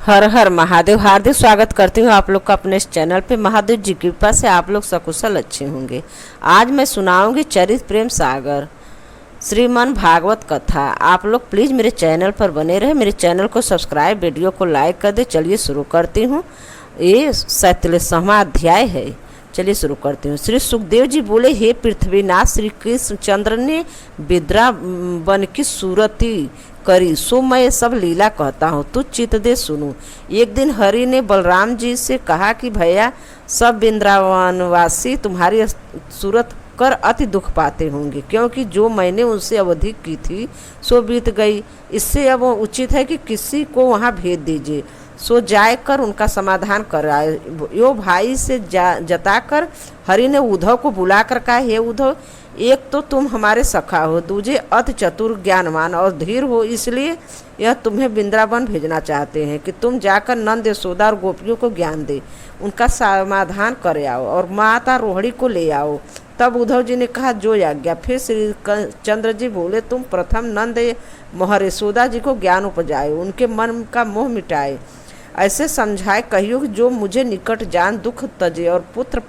हर हर महादेव। हार्दिक स्वागत करती हूँ आप लोग का अपने इस चैनल पे। महादेव जी की कृपा से आप लोग सकुशल अच्छे होंगे। आज मैं सुनाऊंगी चरित प्रेम सागर श्रीमन भागवत कथा। आप लोग प्लीज़ मेरे चैनल पर बने रहे, मेरे चैनल को सब्सक्राइब, वीडियो को लाइक कर दे। चलिए शुरू करती हूँ। ये 47वां अध्याय है। चलिए शुरू करती हूँ। श्री सुखदेव जी बोले, हे पृथ्वीनाथ, श्री कृष्ण चंद्र ने विद्रा बन की सूरती करी, सो मैं सब लीला कहता हूँ, तू चित दे सुनू। एक दिन हरि ने बलराम जी से कहा कि भैया, सब वृंदावनवासी तुम्हारी सूरत कर अति दुख पाते होंगे, क्योंकि जो मैंने उनसे अवधि की थी सो बीत गई। इससे अब उचित है कि किसी को वहाँ भेज दीजिए, सो जाए कर उनका समाधान कराए। यो भाई से जताकर हरि ने उद्धव को बुलाकर कहा, हे उद्धव, एक तो तुम हमारे सखा हो, दूजे अति चतुर, ज्ञानवान और धीर हो, इसलिए यह तुम्हें वृंदावन भेजना चाहते हैं कि तुम जाकर नंद, यशोदा और गोपियों को ज्ञान दे, उनका समाधान कर आओ और माता रोहिणी को ले आओ। तब उद्धव जी ने कहा, जो आज्ञा। फिर श्री चंद्र जी बोले, तुम प्रथम नंद, मोहर, यशोदा जी को ज्ञान उपजाए, उनके मन का मोह मिटाए, ऐसे समझाए कहियो कि जो मुझे निकट जान दुख तजे और पुत्र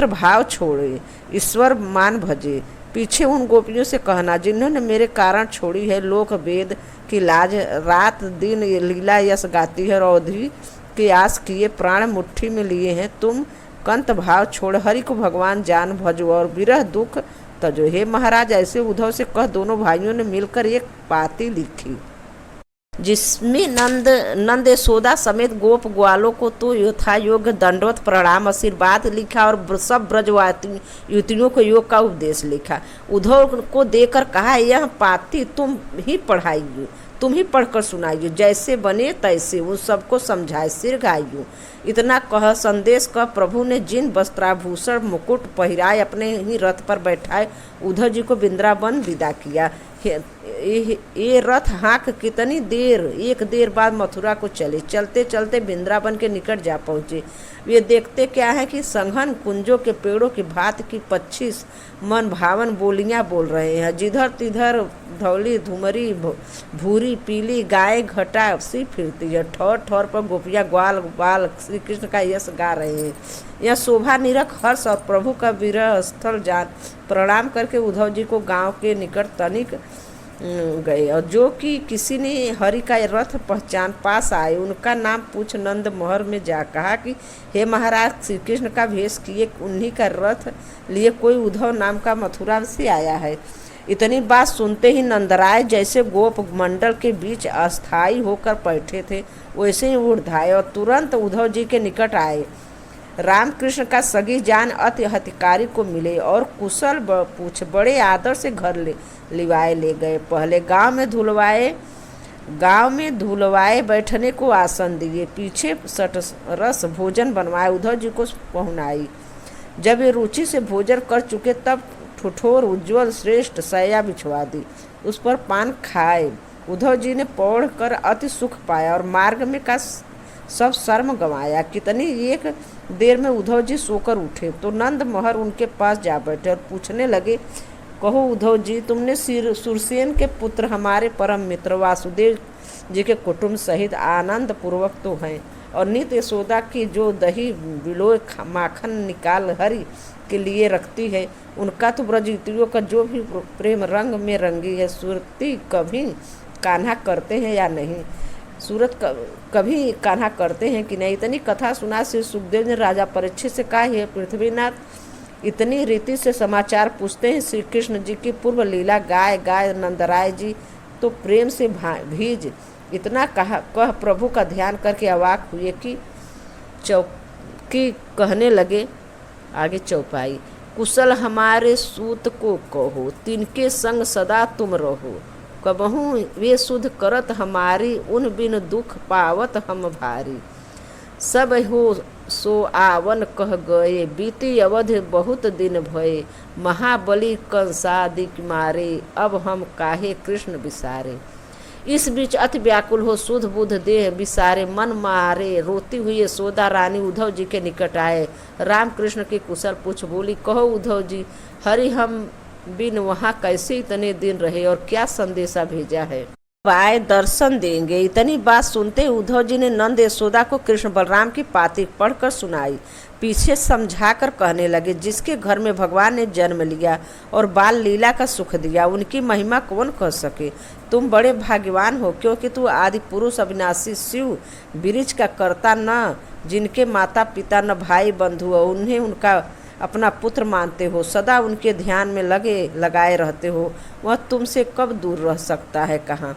भाव छोड़े, ईश्वर मान भजे। पीछे उन गोपियों से कहना जिन्होंने मेरे कारण छोड़ी है लोक वेद की लाज, रात दिन लीला यश गाती है, और अवधि की आस किए प्राण मुट्ठी में लिए हैं, तुम कंत भाव छोड़ हरि को भगवान जान भजो और विरह दुख तजो। हे महाराज, ऐसे उद्धव से कह दोनों भाइयों ने मिलकर एक पाती लिखी, जिसमें नंद यशोदा समेत गोप ग्वालों को तो यथा योग्य दंडवत प्रणाम आशीर्वाद लिखा और सब ब्रजवासी युवतियों को योग का उपदेश लिखा। उद्धव को देकर कहा, यह पाती तुम ही पढ़ाइयो, तुम ही पढ़कर सुनाइयो, जैसे बने तैसे उन सबको समझाए, सिर गाइयो। इतना कह संदेश कह प्रभु ने जिन वस्त्राभूषण मुकुट पहिराए अपने ही रथ पर बैठाए उद्धव जी को वृंदावन विदा किया। ये रथ हाँक कितनी देर, एक देर बाद मथुरा को चले। चलते चलते वृंदावन के निकट जा पहुँचे। वे देखते क्या है कि संघन कुंजों के पेड़ों की भांति की 25 मन भावन बोलियां बोल रहे हैं। जिधर तिधर धौली धुमरी भूरी पीली गाय घटा सी फिरती है। ठौर ठौर पर गोपियाँ ग्वाल बाल श्री कृष्ण का यश गा रहे हैं। यह शोभा निरख हर्ष और प्रभु का विरह स्थल जान प्रणाम करके उद्धव जी को गांव के निकट तनिक गए, और जो कि किसी ने हरि का रथ पहचान पास आए, उनका नाम पूछ नंद मोहर में जा कहा कि हे महाराज, श्री कृष्ण का भेष किए उन्हीं का रथ लिए कोई उद्धव नाम का मथुरा से आया है। इतनी बात सुनते ही नंदराय जैसे गोप मंडल के बीच अस्थायी होकर बैठे थे वैसे ही उठ धाये और तुरंत उद्धव जी के निकट आए। रामकृष्ण का सगी जान अति हितकारी को मिले और कुशल पूछ बड़े आदर से घर लिवाए ले गए। पहले गांव में धुलवाए बैठने को आसन दिए, पीछे रस भोजन बनवाए, उद्धव जी को पहुनाई। जब वे रुचि से भोजन कर चुके तब ठुठोर उज्ज्वल श्रेष्ठ शैया बिछवा दी, उस पर पान खाए। उद्धव जी ने पौढ़ कर अति सुख पाया और मार्ग में का सब शर्म गंवाया। कितनी एक देर में उद्धव जी सोकर उठे तो नंद मोहर उनके पास जा बैठे और पूछने लगे, कहो उद्धव जी, तुमने सुरसेन के पुत्र हमारे परम मित्र वासुदेव जी के कुटुंब सहित आनंद पूर्वक तो हैं, और नित्य यशोदा की जो दही बिलोय माखन निकाल हरि के लिए रखती है, उनका तो ब्रजयुतियों का जो भी प्रेम रंग में रंगी है, सुरती कभी कान्हा करते हैं या नहीं, सूरत कभी कान्हा करते हैं कि नहीं। इतनी कथा सुना श्री सुखदेव ने राजा परीक्षित से कहा, हे पृथ्वीनाथ, इतनी रीति से समाचार पूछते हैं श्री कृष्ण जी की पूर्व लीला गाय नंदराय जी तो प्रेम से भीज। इतना कह प्रभु का ध्यान करके अवाक हुए कि चौकी कहने लगे, आगे चौपाई, कुशल हमारे सूत को कहो, तिनके संग सदा तुम रहो, कबहू वे सुध करत हमारी, उन बिन दुख पावत हम भारी। सब हो सो आवन कह गए, बीती अवध बहुत दिन भये, महाबली कंसादिक मारे, अब हम काहे कृष्ण विसारे। इस बीच अति व्याकुल हो सुध बुध देह विसारे, मन मारे रोती हुई यशोदा रानी उद्धव जी के निकट आए। रामकृष्ण की कुशल पूछ बोली, कहो उद्धव जी, हरि हम बिन वहाँ कैसे इतने दिन रहे और क्या संदेशा भेजा है। आए दर्शन देंगे। इतनी बात सुनते उद्धव जी ने नंद यशोदा को कृष्ण बलराम की पाती पढ़कर सुनाई। पीछे समझाकर कहने लगे, जिसके घर में भगवान ने जन्म लिया और बाल लीला का सुख दिया, उनकी महिमा कौन कह सके। तुम बड़े भाग्यवान हो, क्योंकि तू आदि पुरुष अविनाशी शिव वृक्ष का कर्ता न, जिनके माता पिता न भाई बंधु हो, उन्हें उनका अपना पुत्र मानते हो, सदा उनके ध्यान में लगाए रहते हो। वह तुमसे कब दूर रह सकता है। कहाँ।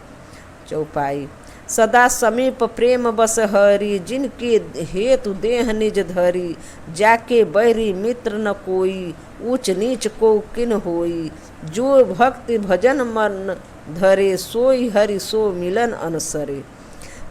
चौपाई। सदा समीप प्रेम बस हरि, जिनके हेतु देह निज धरी, जाके बैरी मित्र न कोई, ऊंच नीच को किन होई, जो भक्ति भजन मन धरे, सोई हरि सो मिलन अनसरे।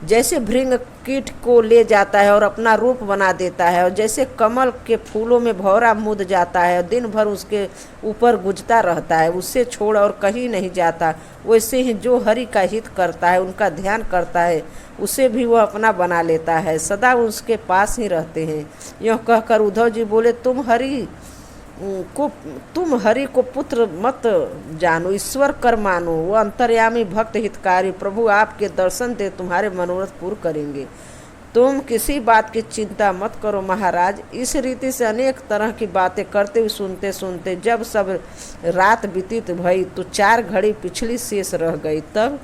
जैसे भृंग कीट को ले जाता है और अपना रूप बना देता है, और जैसे कमल के फूलों में भौरा मुद जाता है और दिन भर उसके ऊपर गुजता रहता है, उससे छोड़ और कहीं नहीं जाता, वैसे ही जो हरि का हित करता है, उनका ध्यान करता है, उसे भी वह अपना बना लेता है, सदा उसके पास ही रहते हैं। यह कहकर उद्धव जी बोले, तुम हरि को पुत्र मत जानो, ईश्वर कर मानो। वो अंतर्यामी भक्त हितकारी प्रभु आपके दर्शन दे तुम्हारे मनोरथ पूर्ण करेंगे। तुम किसी बात की चिंता मत करो महाराज। इस रीति से अनेक तरह की बातें करते हुए सुनते सुनते जब सब रात व्यतीत भई तो 4 घड़ी पिछली शेष रह गई। तब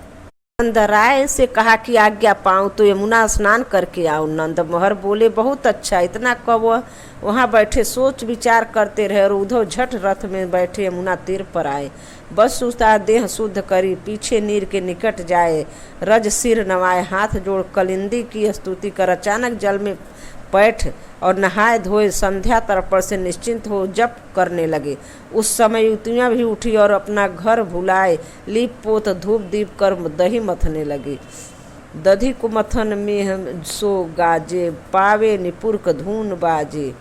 नंदराय से कहा कि आज्ञा पाऊँ तो यमुना स्नान करके आओ। नंद महर बोले, बहुत अच्छा। इतना कब वह वहाँ बैठे सोच विचार करते रहे और उद्धव झट रथ में बैठे यमुना तीर पर आए। बस उसका देह शुद्ध करी, पीछे नीर के निकट जाए, रज सिर नवाए, हाथ जोड़ कलिंदी की स्तुति कर अचानक जल में पैठ और नहाए धोए संध्या तर्पण से निश्चिंत हो जप करने लगे। उस समय युवतियाँ भी उठी और अपना घर भुलाए लीप पोत धूप दीप कर दही मथने लगी। दधी को मथन में सो गाजे, पावे निपुर धून बाजे,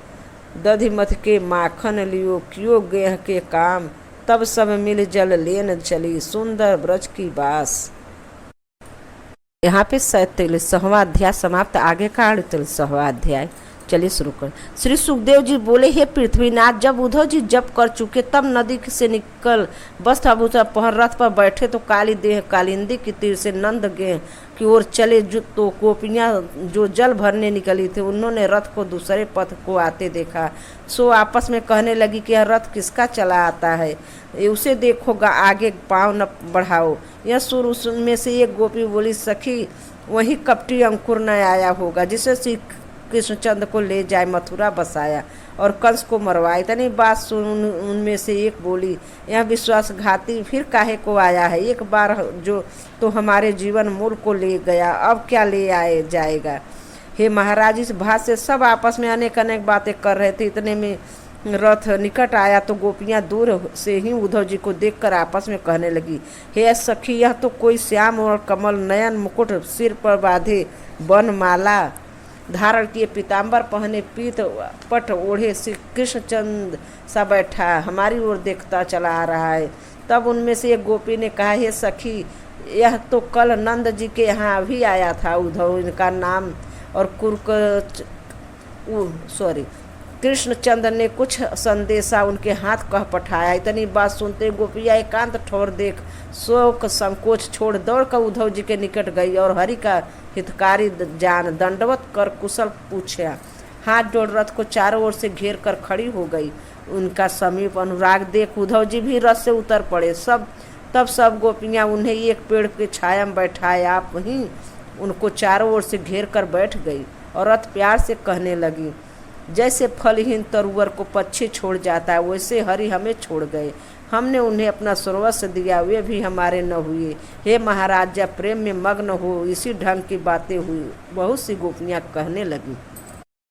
दधी मथ के माखन लियो, कियो गेह के काम, तब सब मिल जल लेन चली, सुंदर ब्रज की बास। यहाँ पे 47वां अध्याय समाप्त। आगे का 48वां अध्याय। चलिए शुरू कर। श्री सुखदेव जी बोले, हे पृथ्वीनाथ, जब उद्धव जी जप कर चुके तब नदी से निकल वस्त्र आभूषण पहन रथ पर बैठे तो काली देह कालिंदी की तीर से नंद गेह की ओर चले। तो गोपियाँ जो जल भरने निकली थी, उन्होंने रथ को दूसरे पथ को आते देखा, सो आपस में कहने लगी कि यह रथ किसका चला आता है, उसे देखो, आगे पाँव न बढ़ाओ। यह सुर उसमें से एक गोपी बोली, सखी वही कपटी अंकुर न आया होगा जिसे श्री कृष्णचंद्र को ले जाए मथुरा बसाया और कंस को मरवाए। इतनी बात सुन उनमें से एक बोली, यह विश्वासघाती फिर काहे को आया है, एक बार जो तो हमारे जीवन मूल को ले गया, अब क्या ले आए जाएगा। हे महाराज, इस बात से सब आपस में अनेक अनेक बातें कर रहे थे। इतने में रथ निकट आया तो गोपियाँ दूर से ही उद्धव जी को देखकर आपस में कहने लगी, हे सखी, यह तो कोई श्याम और कमल नयन मुकुट सिर पर बांधे वन माला धारण किए पीताम्बर पहने पीत पट ओढ़े श्री कृष्णचंद्र सा बैठा हमारी ओर देखता चला आ रहा है। तब उनमें से एक गोपी ने कहा, हे सखी, यह तो कल नंद जी के यहाँ भी आया था उद्धव, इनका नाम और कृष्णचंद्र ने कुछ संदेशा उनके हाथ कह पठाया। इतनी बात सुनते गोपिया एकांत ठोर देख शोक संकोच छोड़ दौड़ कर उद्धव जी के निकट गई और हरि का हितकारी जान दंडवत कर कुशल पूछा। हाथ जोड़ रथ को चारों ओर से घेर कर खड़ी हो गई। उनका समीप अनुराग देख उद्धव जी भी रथ से उतर पड़े। तब सब गोपियाँ उन्हें एक पेड़ के छाया में बैठाए आप ही उनको चारों ओर से घेर कर बैठ गई और रथ प्यार से कहने लगी, जैसे फलहीन तरुवर को पक्षी छोड़ जाता है, वैसे हरि हमें छोड़ गए। हमने उन्हें अपना सर्वस्व दिया, वे भी हमारे न हुए। हे महाराज, जब प्रेम में मग्न हो इसी ढंग की बातें हुई। बहुत सी गोपियाँ कहने लगी।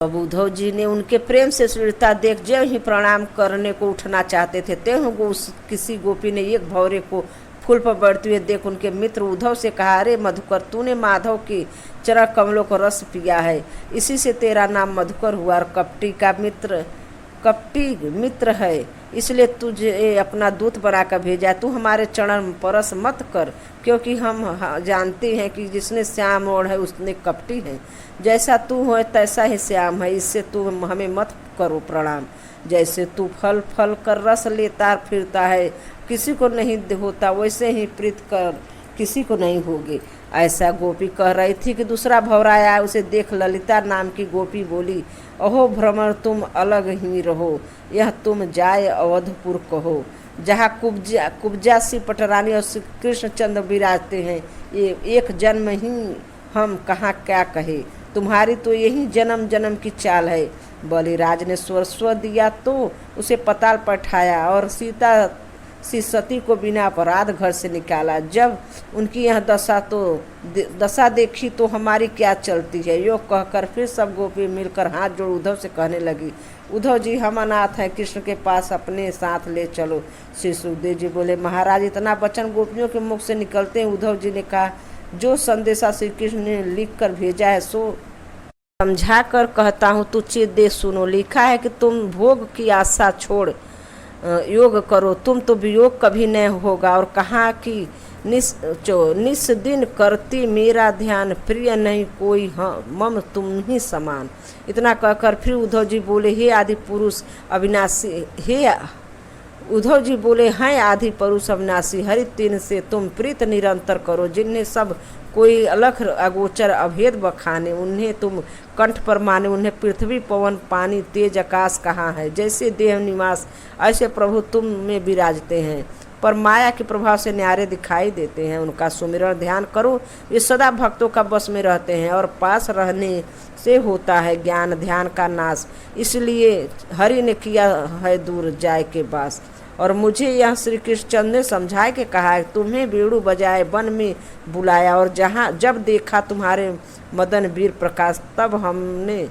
अब उद्धव जी ने उनके प्रेम से सुरता देख ज्यों ही प्रणाम करने को उठना चाहते थे, त्यों किसी गोपी ने एक भौरे को फूल पर बढ़ते हुए देख उनके मित्र उद्धव से कहा, अरे मधुकर, तूने माधव के चरण कमलों को रस पिया है, इसी से तेरा नाम मधुकर हुआ। और कपटी मित्र है, इसलिए तुझे अपना दूत बनाकर भेजा। तू हमारे चरण परस मत कर, क्योंकि हम जानते हैं कि जिसने श्याम ओढ़ है उसने कपटी है। जैसा तू हो तैसा ही श्याम है, इससे तू हमें मत करो प्रणाम। जैसे तू फल कर रस लेता फिरता है, किसी को नहीं होता, वैसे ही प्रीत कर किसी को नहीं होगी। ऐसा गोपी कह रही थी कि दूसरा भंवरा आया, उसे देख ललिता नाम की गोपी बोली, अहो भ्रमर तुम अलग ही रहो, यह तुम जाए अवधपुर कहो, जहाँ कुब्जा सी पटरानी और श्री कृष्णचंद्र विराजते हैं। ये एक जन्म ही हम कहाँ क्या कहे, तुम्हारी तो यही जन्म जन्म की चाल है। बलिराज ने स्वर दिया तो उसे पताल पठाया और सीता सी सती को बिना अपराध घर से निकाला। जब उनकी यह दशा देखी तो हमारी क्या चलती है, यो कहकर फिर सब गोपी मिलकर हाथ जोड़ उद्धव से कहने लगी, उद्धव जी हम अनाथ हैं, कृष्ण के पास अपने साथ ले चलो। श्री सुखदेव जी बोले, महाराज इतना वचन गोपियों के मुख से निकलते हैं उद्धव जी ने कहा, जो संदेशा श्री कृष्ण ने लिख कर भेजा है सो समझा कर कहता हूँ, तू चित दे सुनो। लिखा है कि तुम भोग की आशा छोड़ योग करो, तुम तो वियोग कभी न होगा। और कहा कि निस दिन करती मेरा ध्यान, प्रिय नहीं कोई हाँ मम तुम ही समान। इतना कहकर फिर उद्धव जी बोले, हे आदि पुरुष अविनाशी, हे उद्धव जी बोले, हैं आदि पुरुष अविनाशी, हरि तीन से तुम प्रीत निरंतर करो। जिन्हें सब कोई अलख अगोचर अभेद बखाने, उन्हें तुम कंठ पर माने। उन्हें पृथ्वी पवन पानी तेज आकाश कहाँ है, जैसे देह निवास ऐसे प्रभु तुम में विराजते हैं, पर माया के प्रभाव से न्यारे दिखाई देते हैं। उनका सुमिरन ध्यान करो, वे सदा भक्तों का बस में रहते हैं और पास रहने से होता है ज्ञान ध्यान का नाश। इसलिए हरि ने किया है दूर जाए के बास। और मुझे यह श्री कृष्णचंद्र ने समझाए के कहा है, तुम्हें बेड़ू बजाए वन में बुलाया, और जब देखा तुम्हारे मदन वीर प्रकाश, तब हमने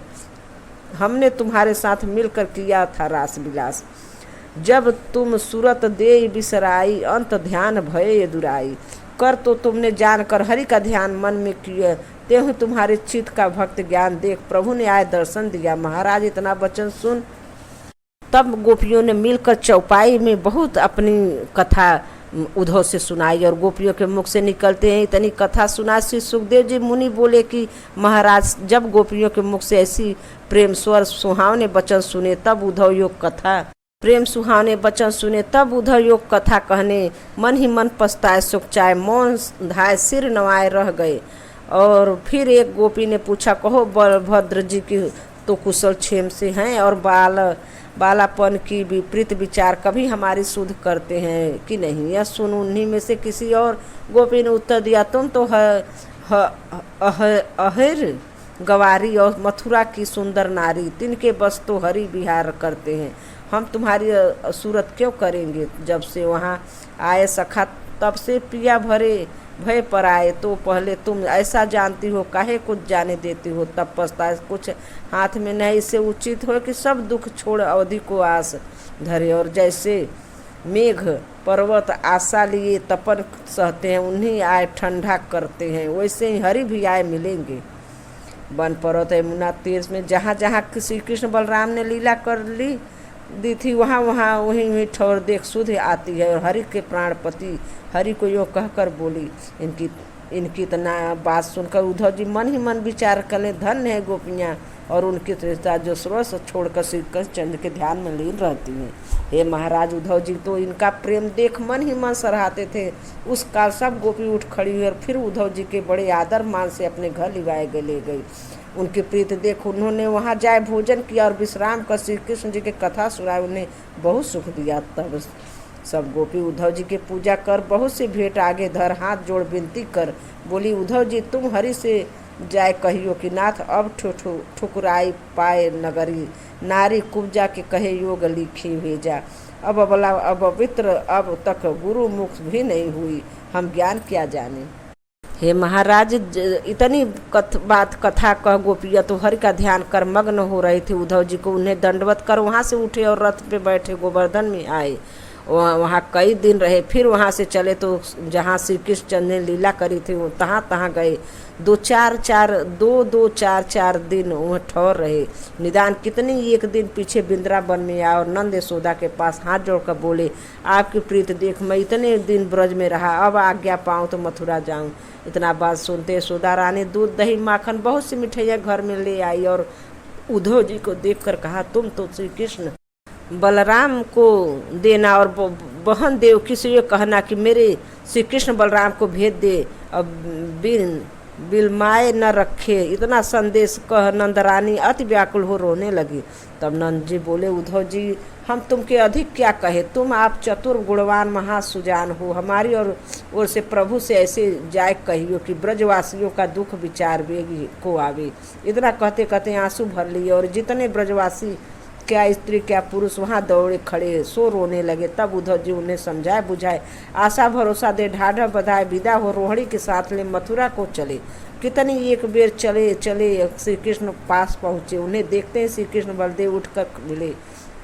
तुम्हारे साथ मिलकर किया था रास विलास। जब तुम सूरत दे बिसराई, अंत ध्यान भये दुराई। कर तो तुमने जानकर हरि का ध्यान मन में किया, तेहु तुम्हारे चित्त का भक्त ज्ञान देख प्रभु ने आए दर्शन दिया। महाराज इतना वचन सुन तब गोपियों ने मिलकर चौपाई में बहुत अपनी कथा उद्धव से सुनाई, और गोपियों के मुख से निकलते हैं इतनी कथा सुना। श्री सुखदेव जी मुनि बोले कि महाराज जब गोपियों के मुख से ऐसी प्रेम स्वर सुहावने वचन सुने तब उद्धव योग कथा कथा कहने मन ही मन पछताए सुख चाहे, मौन धाय सिर नवाए रह गए। और फिर एक गोपी ने पूछा, कहो बलभद्र जी की तो कुशल क्षेम से हैं, और बालापन की विपरीत विचार कभी हमारी सुध करते हैं कि नहीं। यह सुन उन्हीं में से किसी और गोपी ने उत्तर दिया, तुम तो अहिर गवारी और मथुरा की सुंदर नारी, तिनके बस तो हरि विहार करते हैं, हम तुम्हारी सूरत क्यों करेंगे। जब से वहाँ आए सखा तब से पिया भय पर आए, तो पहले तुम ऐसा जानती हो काहे कुछ जाने देती हो, तब पछताए कुछ हाथ में नहीं। इससे उचित हो कि सब दुख छोड़ अवधि को आस धरे, और जैसे मेघ पर्वत आशा लिए तपन सहते हैं, उन्हीं आए ठंडा करते हैं, वैसे ही हरि भी आए मिलेंगे। वन पर्वत यमुना तीर्थ में जहाँ जहाँ श्री कृष्ण बलराम ने लीला कर दी थी, वहीं ठौर देख सुध आती है। और हरि के प्राणपति हरि को यो कहकर बोली, इनकी इतना बात सुनकर उद्धव जी मन ही मन विचार करें, धन्य है गोपियाँ और उनकी त्रिता जो सर्वस छोड़कर श्री कृष्णचंद्र के ध्यान में लीन रहती हैं। हे महाराज, उद्धव जी तो इनका प्रेम देख मन ही मन सराहते थे। उस काल सब गोपी उठ खड़ी हुई और फिर उद्धव जी के बड़े आदर मान से अपने घर ले गई। उनकी प्रीत देख उन्होंने वहाँ जाए भोजन किया और विश्राम कर श्री कृष्ण जी की कथा सुनाई, उन्हें बहुत सुख दिया। तब सब गोपी उद्धव जी की पूजा कर बहुत सी भेंट आगे धर हाथ जोड़ विनती कर बोली, उद्धव जी तुम हरि से जाए कहियो कि नाथ अब ठुकराई पाए नगरी, नारी कुब्जा के कहे योग लिखी भेजा। अब पवित्र अब तक गुरु मुख भी नहीं हुई, हम ज्ञान क्या जाने। हे महाराज, इतनी कथा कह गोपिया तो हरि का ध्यान कर मग्न हो रहे थे। उद्धव जी को उन्हें दंडवत कर वहाँ से उठे और रथ पे बैठे गोवर्धन में आए। वहाँ कई दिन रहे, फिर वहाँ से चले तो जहाँ श्री कृष्णचंद्र ने लीला करी थी वो तहाँ गए। दो चार दिन वह ठहर रहे। निदान कितनी एक दिन पीछे वृंदावन में आए और नंद यशोदा के पास हाथ जोड़कर बोले, आपकी प्रीत देख मैं इतने दिन ब्रज में रहा, अब आज्ञा पाऊँ तो मथुरा जाऊँ। इतना बात सुनते यशोदा रानी दूध दही माखन बहुत सी मिठाइयाँ घर में ले आई और उद्धव जी को देखकर कहा, तुम तो श्री कृष्ण बलराम को देना और बहन देवकी से ये कहना कि मेरे श्री कृष्ण बलराम को भेज दे और बिन बिलमाए न रखे। इतना संदेश कह नंदरानी अति व्याकुल हो रोने लगी। तब नंद जी बोले, उद्धव जी, हम तुमके अधिक क्या कहे, तुम आप चतुर गुणवान महासुजान हो। हमारी ओर से प्रभु से ऐसे जाय कहियो कि ब्रजवासियों का दुख विचार वेगी को आवे। इतना कहते कहते आंसू भर लिए और जितने ब्रजवासी, क्या स्त्री क्या पुरुष, वहाँ दौड़े खड़े सो रोने लगे। तब उद्धव जी उन्हें समझाए बुझाए, आशा भरोसा दे, ढाढ़ा बधाए विदा हो रोहिणी के साथ ले मथुरा को चले। कितनी एक बेर चले चले श्री कृष्ण पास पहुँचे। उन्हें देखते ही श्री कृष्ण बलदेव उठकर मिले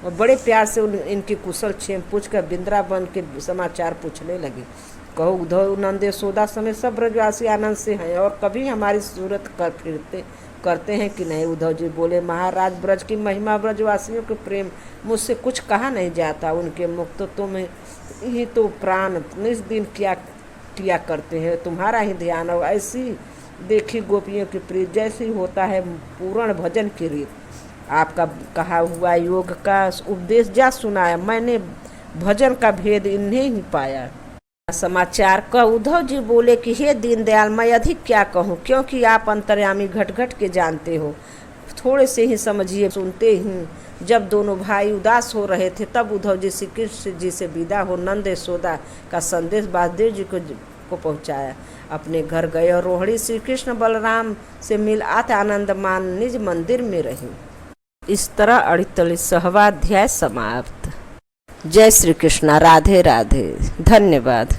और बड़े प्यार से इनकी कुशल क्षेम पूछकर वृंदावन के समाचार पूछने लगे। कहो उद्धव, नंद यशोदा समेत सब ब्रजवासी आनंद से हैं और कभी हमारी सूरत करते हैं कि नहीं। उद्धव जी बोले, महाराज, ब्रज की महिमा, ब्रजवासियों के प्रेम मुझसे कुछ कहा नहीं जाता। उनके मुख तो तुम ही तो प्राण निज दिन किया करते हैं। तुम्हारा ही ध्यान हो। ऐसी देखी गोपियों की प्रीत जैसी होता है पूर्ण भजन की रीत। आपका कहा हुआ योग का उपदेश जा सुनाया, मैंने भजन का भेद इन्हें ही पाया। समाचार का उद्धव जी बोले कि हे दीनदयाल, मैं अधिक क्या कहूँ, क्योंकि आप अंतर्यामी घट घट के जानते हो। थोड़े से ही समझिए। सुनते ही जब दोनों भाई उदास हो रहे थे, तब उद्धव जी श्री कृष्ण जी से विदा हो नंद यशोदा का संदेश वासुदेव जी को पहुँचाया। अपने घर गए और रोहिणी श्री कृष्ण बलराम से मिल आते आनंद मान निज मंदिर में रही। इस तरह 48वां अध्याय समाप्त। जय श्री कृष्ण। राधे राधे। धन्यवाद।